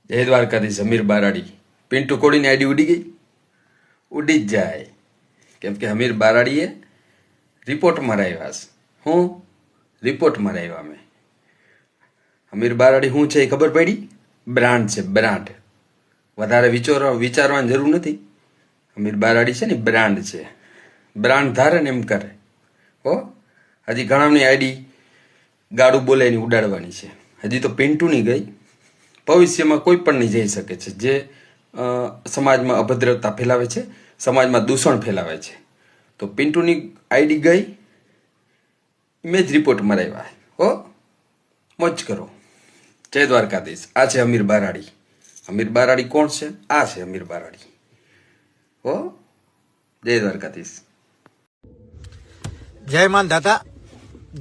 જય દ્વારકાધીશ. હમીર બારાડી. પિન્ટુ કોડીની આઈડી ઉડી જ જાય, કેમ કે હમીર બારાડીએ રિપોર્ટ મરાવ્યા છે. હું રિપોર્ટ મરાવ્યા મેં. હમીર બારાડી શું છે એ ખબર પડી? બ્રાન્ડ છે, બ્રાન્ડ. વધારે વિચારવાની જરૂર નથી. હમીર બારાડી છે ને બ્રાન્ડ છે. બ્રાન્ડ ધારે ને એમ કરે. હો, હજી ઘણાની આઈડી ગાડું બોલે એની ઉડાડવાની છે. હજી તો પિન્ટુની ગઈ, ભવિષ્યમાં કોઈ પણ નહીં જઈ શકે છે. જે સમાજમાં અભદ્રતા ફેલાવે છે, સમાજમાં દૂષણ ફેલાવે છે. તો પિન્ટુની આઈડી ગઈ, મેં જ રિપોર્ટ મરાવ્યા. હો, મોજ કરો. જય દ્વારકાધીશ. આ છે હમીર બારાડી. હમીર બારાડી કોણ છે? આ છે હમીર બારાડી. હો, જય દ્વારકાધીશ. જય માન દાતા,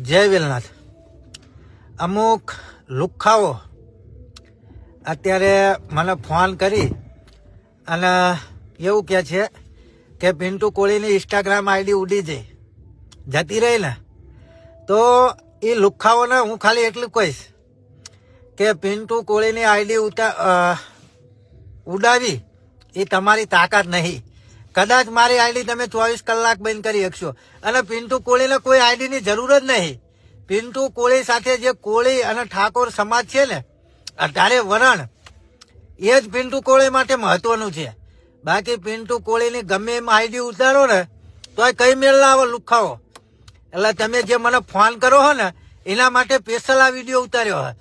જય વેલનાથ. અમુક લુખ્ખાઓ અત્યારે મને ફોન કરી અને એવું કહે છે કે પિન્ટુ કોળીની ઇન્સ્ટાગ્રામ આઈડી ઉડી જતી રહી ને, તો એ લુખ્ખાઓને હું ખાલી એટલું કહીશ કે પિન્ટુ કોળીની આઈડી ઉડાવી એ તમારી તાકાત નહીં. કદાચ મારી આઈડી તમે 24 કલાક બંધ કરી શકશો અને પિન્ટુ કોળીને કોઈ આઈડીની જરૂર જ નહીં. પિન્ટુ કોળી સાથે જે કોળી અને ઠાકોર સમાજ છે ને, અઢારે વરણ, એ જ પિન્ટુ કોળી માટે મહત્વનું છે. બાકી પિન્ટુ કોળીની ગમે એમ આઈડી ઉતારો ને તો કઈ મેળ ના આવે લુખાઓ. એટલે તમે જે મને ફોન કરો હો ને એના માટે સ્પેશિયલ આ વિડીયો ઉતાર્યો હોય.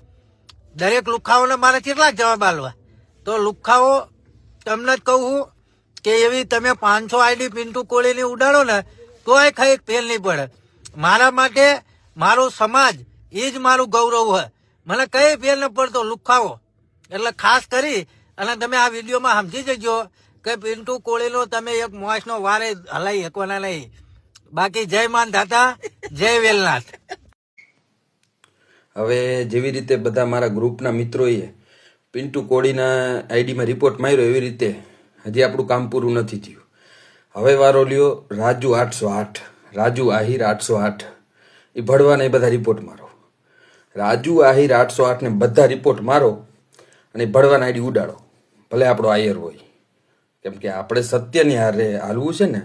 દરેક લુખાઓને મારે કેટલાક જવાબ આલવા? તો લુખાઓ તમને જ કહું કે એવી તમે 500 આઈડી પિન્ટુ કોળીની ઉડાડો ને તો કઈ ફેલ નહીં પડે. મારા માટે મારો સમાજ એ જ મારું ગૌરવ હોય. મને કઈ ફેર ન પડતો લુખાઓ. એટલે ખાસ કરી અને તમે આ વિડીયોમાં સમજી જજો કે પિન્ટુ કોળીનો તમે એક મોસનો વારે હલાઈ શકવાના નહીં. બાકી જય માન દાતા, જય વેલનાથ. હવે જેવી રીતે બધા મારા ગ્રુપના મિત્રોએ પિન્ટુ કોળીના આઈડીમાં રિપોર્ટ માર્યો, એવી રીતે હજી આપણું કામ પૂરું નથી થયું. હવે વારો લ્યો રાજુ 808, રાજુ આહિર 808. એ ભળવાના એ બધા રિપોર્ટ મારો. રાજુ આહિર 808 ને બધા રિપોર્ટ મારો અને ભળવાના આઈડી ઉડાડો, ભલે આપણો આયર હોય. કેમ કે આપણે સત્યની હારે હાલવું છે ને,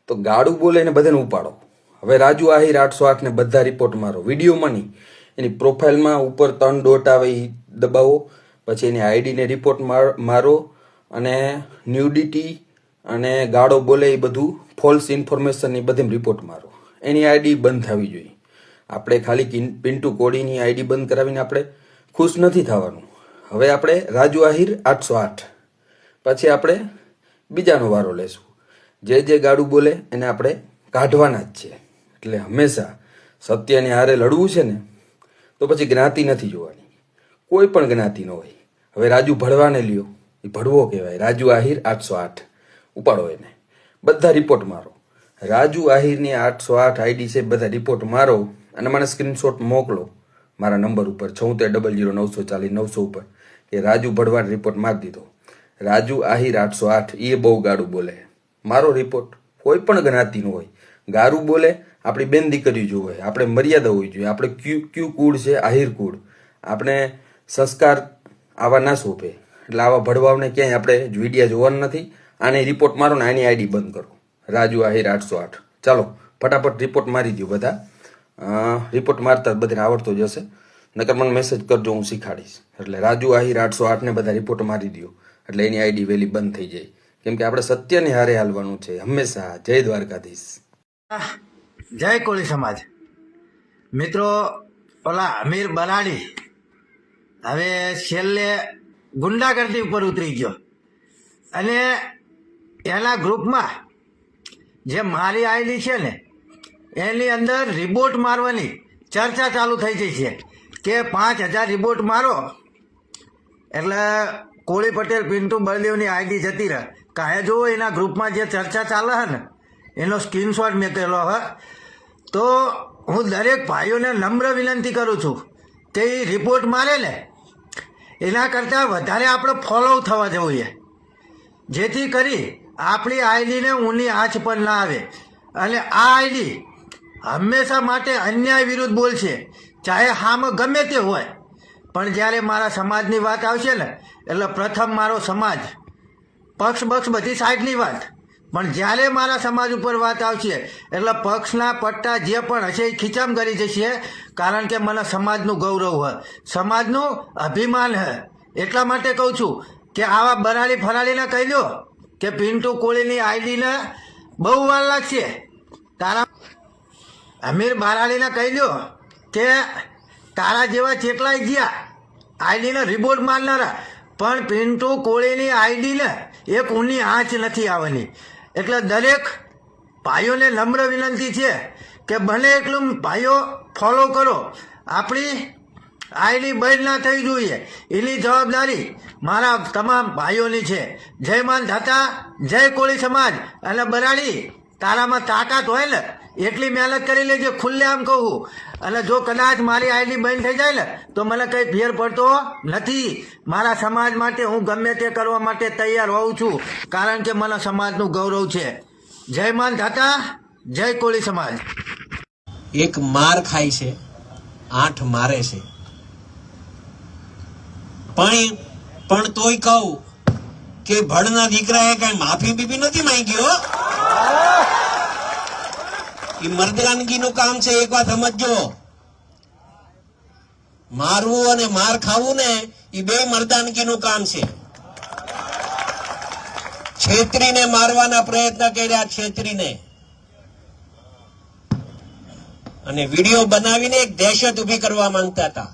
તો ગાડું બોલે ને બધાને ઉપાડો. હવે રાજુ આહિર 808 ને બધા રિપોર્ટ મારો, વિડીયોમાં નહીં, એની પ્રોફાઇલમાં ઉપર 3 ડોટ આવે એ દબાવો, પછી એની આઈડીને રિપોર્ટ મારો અને ન્યુડિટી અને ગાળો બોલે એ બધું ફોલ્સ ઇન્ફોર્મેશન એ બધે રિપોર્ટ મારો. એની આઈડી બંધ થવી જોઈએ. આપણે ખાલી પિન્ટુ કોળીની આઈડી બંધ કરાવીને આપણે ખુશ નથી થવાનું. હવે આપણે રાજુ આહિર 808 પછી આપણે બીજાનો વારો લેશું. જે ગાડું બોલે એને આપણે કાઢવાના જ છે. એટલે હંમેશા સત્યની હારે લડવું છે ને, તો પછી જ્ઞાતિ નથી જોવાની, કોઈ પણ જ્ઞાતિનો હોય. હવે રાજુ ભળવાને લ્યો, એ ભળવો કહેવાય. રાજુ આહિર 808 ઉપાડો એને, બધા રિપોર્ટ મારો. રાજુ આહિરની 808 આઈડી છે, બધા રિપોર્ટ મારો અને મને સ્ક્રીનશોટ મોકલો મારા નંબર ઉપર 76009040 ઉપર કે રાજુ ભળવાને રિપોર્ટ મારી દીધો. રાજુ આહિર 808 એ બહુ ગાડું બોલે. મારો રિપોર્ટ કોઈ પણ જ્ઞાતિનો હોય, ગારું બોલે, આપણી બેન દીકરી જો હોય, આપણે મર્યાદા હોવી જોઈએ. આપણે ક્યુ કુળ છે, આહિર કુળ. આપણે સંસ્કાર આવા ના શોભે. એટલે આવા ભડવાઓને ક્યાંય આપણે વિડીયા જોવાનું નથી. આને રિપોર્ટ મારો ને આની આઈડી બંધ કરો. રાજુ આહિર 808. ચાલો ફટાફટ રિપોર્ટ મારી દો બધા. રિપોર્ટ મારતા બધાને આવડતો જ હશે, નકર મને મેસેજ કરજો, હું શીખાડીશ. એટલે રાજુ આહિર 808 ને બધા રિપોર્ટ મારી દો, એટલે એની આઈડી વહેલી બંધ થઈ જાય. કેમ કે આપણે સત્યની હારે હાલવાનું છે હંમેશા. જય દ્વારકાધીશ. જય કોળી સમાજ. મિત્રો, ઓલા હમીર બારાડી હવે છેલ્લે ગુંડાગર્દી ઉપર ઉતરી ગયો અને એના ગ્રુપમાં જે મારી આઈડી છે ને એની અંદર રિપોર્ટ મારવાની ચર્ચા ચાલુ થઈ ગઈ છે કે 5000 રિપોર્ટ મારો એટલે કોળી પટેલ પિન્ટુ બળદેવની આઈડી જતી રહે. કાંઈ જો એના ગ્રુપમાં જે ચર્ચા ચાલે છે ને એનો સ્ક્રીનશોટ મેકેલો હોય. તો હું દરેક ભાઈઓને નમ્ર વિનંતી કરું છું કે એ રિપોર્ટ મારે ને એના કરતાં વધારે આપણે ફોલો થવા જોઈએ, જેથી કરી આપણી આઈડીને ઊની આંચ પર ના આવે. અને આ આઈડી હંમેશા માટે અન્યાય વિરુદ્ધ બોલશે, ચાહે હામ ગમે તે હોય. પણ જ્યારે મારા સમાજની વાત આવશે ને એટલે પ્રથમ મારો સમાજ, પક્ષ બધી સાઈડની વાત, પણ જ્યારે મારા સમાજ ઉપર વાત આવશે એટલે પક્ષના પટ્ટા જે પણ હશે એ ખીચામ કરી જશે, કારણ કે મને સમાજનું ગૌરવ હોય, સમાજનું અભિમાન હે. એટલા માટે કહું છું કે આવા બરાડી ફરાડીને કહી દો કે પિન્ટુ કોળીની આઈડીને બહુ વાર લાગશે. તારા અમીર બારાડીને કહી દો કે તારા જેવા ચેટલાય ગયા આઈડીને રિપોર્ટ મારનારા, પણ પિન્ટુ કોળીની આઈડીને એક ઊની આંચ નથી આવવાની. એટલે દરેક ભાઈઓને નમ્ર વિનંતી છે કે બને એટલું ભાઈઓ ફોલો કરો. આપણી આઈડી બંધ ના થઈ જોઈએ એની જવાબદારી મારા તમામ ભાઈઓની છે. જય માન ધાતા, જય કોળી સમાજ. અને બરાડી તારામાં તાકાત હોય ને એટલી મહેનત કરી લેજે, ખુલ્લે આમ કહું. અને જો કદાચ મારી આઈડી બંધ થઈ જાય ને તો મને કંઈ ફેર પડતો નથી. મારા સમાજ માટે હું ગમે તે કરવા માટે તૈયાર હોઉં છું, કારણ કે મને સમાજનું ગૌરવ છે. જય માન ધાતા, જય કોળી સમાજ. એક માર ખાય છે, 8 મારે છે, પણ તોય કહું કે ભડના દીકરાએ કઈ માફી બીપી નથી માંગી હો. એ મર્દગાનગીનું કામ છે, એક વાત સમજજો. મારવું અને માર ખાવું ને એ બે મર્દાનગીનું કામ છે. છેતરીને મારવાના પ્રયત્ન કર્યા, છેતરીને, અને વિડીયો બનાવીને એક દહેશત ઉભી કરવા માંગતા હતા.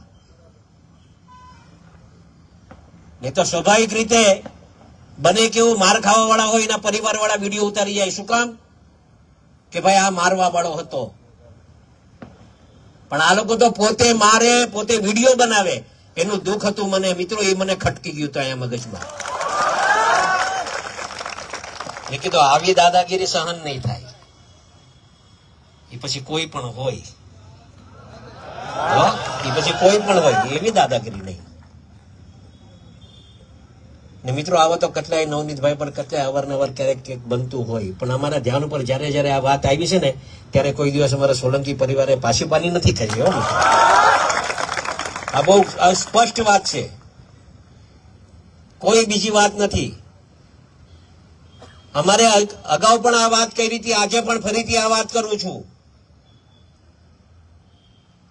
નહીં તો સ્વાભાવિક રીતે બને કેવું માર ખાવા વાળા હોય એના પરિવાર વાળા વિડીયો ઉતારી જાય. શું કામ? કે ભાઈ આ મારવા વાળો હતો. પણ આ લોકો તો પોતે મારે, પોતે વિડીયો બનાવે. એનું દુઃખ હતું મને મિત્રો, એ મને ખટકી ગયું હતું અહીંયા મગજમાં. મેં કીધું આવી દાદાગીરી સહન નહીં થાય. એ પછી કોઈ પણ હોય, એ પછી કોઈ પણ હોય, એવી દાદાગીરી નહીં. ને મિત્રો આવો તો કેટલાય નવનીતભાઈ પણ કેટલાય અવારનવાર ક્યારેક ક્યાંક બનતું હોય, પણ અમારા ધ્યાન ઉપર જયારે જયારે આ વાત આવી છે ને ત્યારે કોઈ દિવસ અમારા સોલંકી પરિવારે પાછી પાની નથી કરી. આ બહુ સ્પષ્ટ વાત છે, કોઈ બીજી વાત નથી. અમારે અગાઉ પણ આ વાત કરી હતી, આજે પણ ફરીથી આ વાત કરું છું.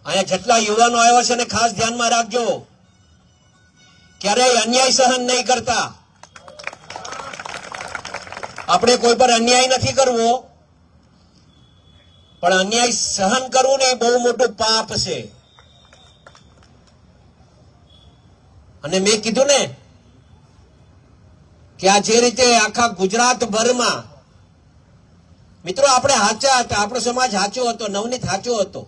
અહીંયા જેટલા યુવાનો આવ્યા છે ને ખાસ ધ્યાનમાં રાખજો, ક્યારેય અન્યાય સહન નહીં કરતા. આપણે કોઈ પર અન્યાય નથી કરવો, પણ અન્યાય સહન કરવું ને એ બહુ મોટું પાપ છે. અને મેં કીધું ને કે આ જે રીતે આખા ગુજરાતભરમાં મિત્રો આપણે સાચા હતા, આપણો સમાજ સાચો હતો, નવનીત સાચો હતો,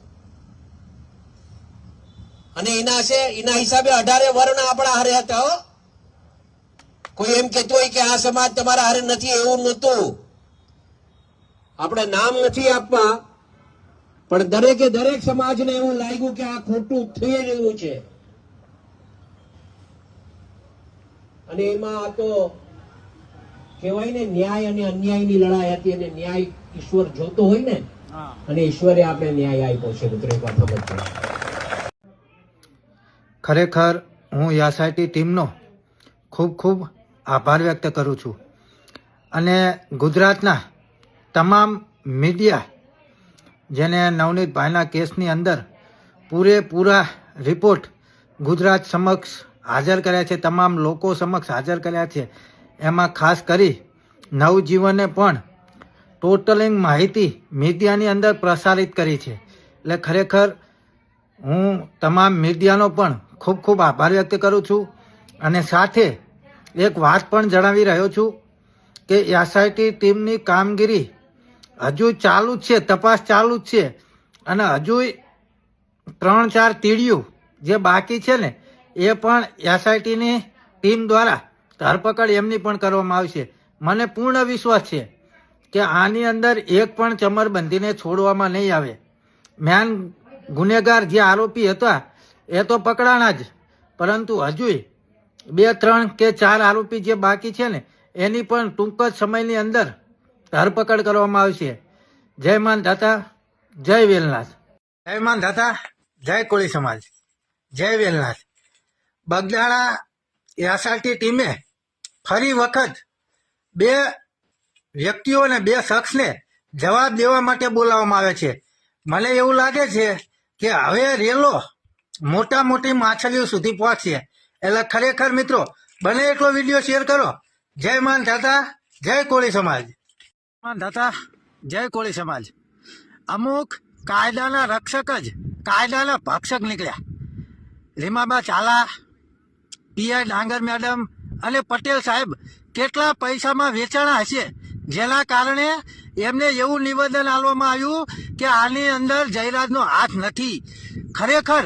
અને એના હિસાબે 18 વર્ણ આપણા હારે હતા. હો, કોઈ એમ કહેતો હોય કે આ સમાજ તમારા હારે નથી, એવું નહોતું. આપણે નામ નથી આપવા, પણ દરેકે દરેક સમાજને એવું લાગ્યું કે આ ખોટું થઈ રહ્યું છે. અને એમાં આ તો કહેવાય ને ન્યાય અને અન્યાયની લડાઈ હતી, અને ન્યાય ઈશ્વર જોતો હોય ને, અને ઈશ્વરે આપણે ન્યાય આપ્યો છે. મિત્રો એક વાત સમજજો, ખરેખર હું યાસાઈટી ટીમનો ખૂબ ખૂબ આભાર વ્યક્ત કરું છું. અને ગુજરાતના તમામ મીડિયા જેને નવનીતભાઈના કેસની અંદર પૂરેપૂરા રિપોર્ટ ગુજરાત સમક્ષ હાજર કર્યા છે, તમામ લોકો સમક્ષ હાજર કર્યા છે. એમાં ખાસ કરી નવજીવને પણ ટોટલિંગ માહિતી મીડિયાની અંદર પ્રસારિત કરી છે. એટલે ખરેખર હું તમામ મીડિયાનો પણ ખૂબ ખૂબ આભાર વ્યક્ત કરું છું. અને સાથે એક વાત પણ જણાવી રહ્યો છું કે એસઆઈટી ટીમની કામગીરી હજુ ચાલુ જ છે, તપાસ ચાલુ જ છે. અને હજુ 3-4 તીડિયું જે બાકી છે ને એ પણ એસઆઈટીની ટીમ દ્વારા ધરપકડ એમની પણ કરવામાં આવશે. મને પૂર્ણ વિશ્વાસ છે કે આની અંદર એક પણ ચમરબંધીને છોડવામાં નહીં આવે. મેન ગુનેગાર જે આરોપી હતા એ તો પકડાણા જ, પરંતુ હજુ 2-3 કે 4 આરોપી જે બાકી છે ને એની પણ ટૂંક જ સમયની અંદર ધરપકડ કરવામાં આવશે. જય માન ધાતા, જય વેલનાથ. જય માન ધાતા, જય કોળી સમાજ, જય વેલનાથ. બગદાણા એસઆરટી ટીમે ફરી વખત 2 વ્યક્તિઓ અને 2 શખ્સને જવાબ દેવા માટે બોલાવવામાં આવે છે. મને એવું લાગે છે કે હવે રેલો મોટી માછલીઓ સુધી પહોંચશે. એટલે ખરેખર મિત્રો બને એટલો વિડીયો શેર કરો. જય માન દાતા, જય કોળી સમાજ. માન દાતા, જય કોળી સમાજ. અમુક કાયદાના રક્ષક જ કાયદાના ભક્ષક નીકળ્યા. રીમાબા ચાલા, પીઆઈ ડાંગર મેડમ અને પટેલ સાહેબ કેટલા પૈસામાં વેચાણા હશે, જેના કારણે એમને એવું નિવેદન આપવામાં આવ્યું કે આની અંદર જયરાજનો હાથ નથી. ખરેખર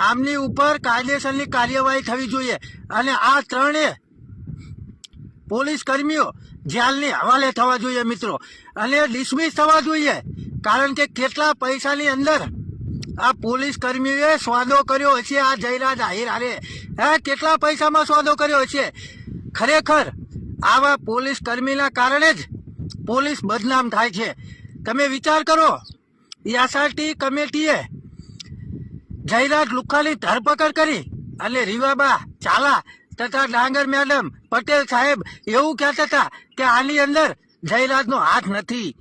આમની ઉપર કાયદેસરની કાર્યવાહી થવી જોઈએ અને આ 3 પોલીસ કર્મીઓ જેલની હવાલે થવા જોઈએ મિત્રો, અને ડિસમિસ થવા જોઈએ. કારણ કે કેટલા પૈસાની અંદર આ પોલીસ કર્મીઓએ સોદો કર્યો હશે આ જયરાજ આહિર હારે. કેટલા પૈસામાં સોદો કર્યો હશે. ખરેખર આવા પોલીસ કર્મીના કારણે જ પોલીસ બદનામ થાય છે. તમે વિચાર કરો, એસઆરટી કમિટીએ જયરાજ લુખાની ધરપકડ કરી અને રીવાબા ચાલા તથા ડાંગર મેડમ, પટેલ સાહેબ એવું કહેતા હતા કે આની અંદર જયરાજનો હાથ નથી.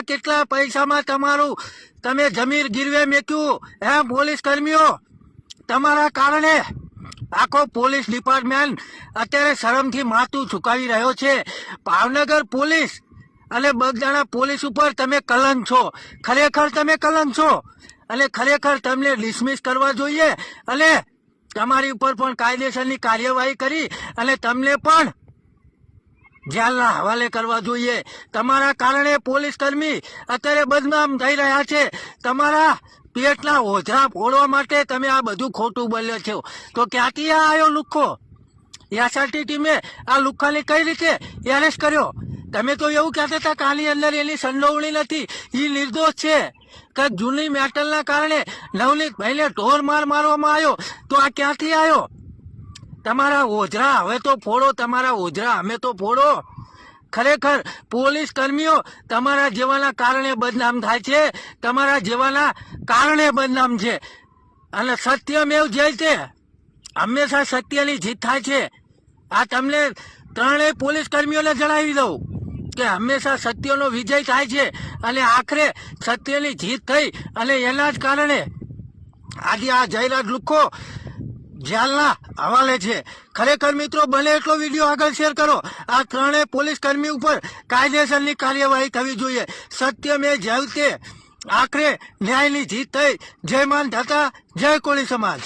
કેટલા પૈસામાં તમારું તમે જમીન ગીરવે મેક્યું. પોલીસ કર્મીઓ, તમારા કારણે આખો પોલીસ ડિપાર્ટમેન્ટ અત્યારે શરમથી માથું ઝુકાવી રહ્યો છે. ભાવનગર પોલીસ અને બગદાણા પોલીસ ઉપર તમે કલંક છો. ખરેખર તમે કલંક છો અને ખરેખર તમને ડિસમિસ કરવા જોઈએ અને તમારી ઉપર પણ કાયદેસરની કાર્યવાહી કરી અને તમને પણ જેલના હવાલે કરવા જોઈએ. તમારા કારણે પોલીસ કર્મી અત્યારે બદનામ થઈ રહ્યા છે. તમારા પેટના ઓઝરા ફોડવા માટે તમે આ બધું ખોટું બોલ્યો છો. તો ક્યાંથી આ આવ્યો લુખ્ખો? એસઆરટી ટીમે આ લુખ્ખાને કઈ રીતે એરેસ્ટ કર્યો? તમે તો એવું કહેતા હતા કે આની અંદર એની સંડોવણી નથી, એ નિર્દોષ છે. કે જૂની મેટલના કારણે નવનીતભાઈને ઢોર માર મારવામાં આવ્યો. તો આ ક્યાંથી આવ્યો? તમારા ઓઝરા હવે તો ફોડો, તમારા ઓઝરા અમે તો ફોડો. ખરેખર પોલીસ કર્મીઓ તમારા જેવાના કારણે બદનામ થાય છે, તમારા જેવાના કારણે બદનામ છે. અને સત્યમેવ જયતે, હંમેશા સત્યની જીત થાય છે. આ તમને 3 પોલીસ કર્મીઓને જણાવી દઉં કે હંમેશા સત્યનો વિજય થાય છે અને આખરે સત્યની જીત થઈ અને એના જ કારણે આજે આ જયરાજ લુખ્ખો જેલના હવાલે છે. ખરેખર મિત્રો બને એટલો વિડીયો આગળ શેર કરો. આ 3 પોલીસ કર્મી ઉપર કાયદેસરની કાર્યવાહી થવી જોઈએ. સત્ય મેં જયતે, આખરે ન્યાયની જીત થઈ. જય માન દાતા, જય કોળી સમાજ.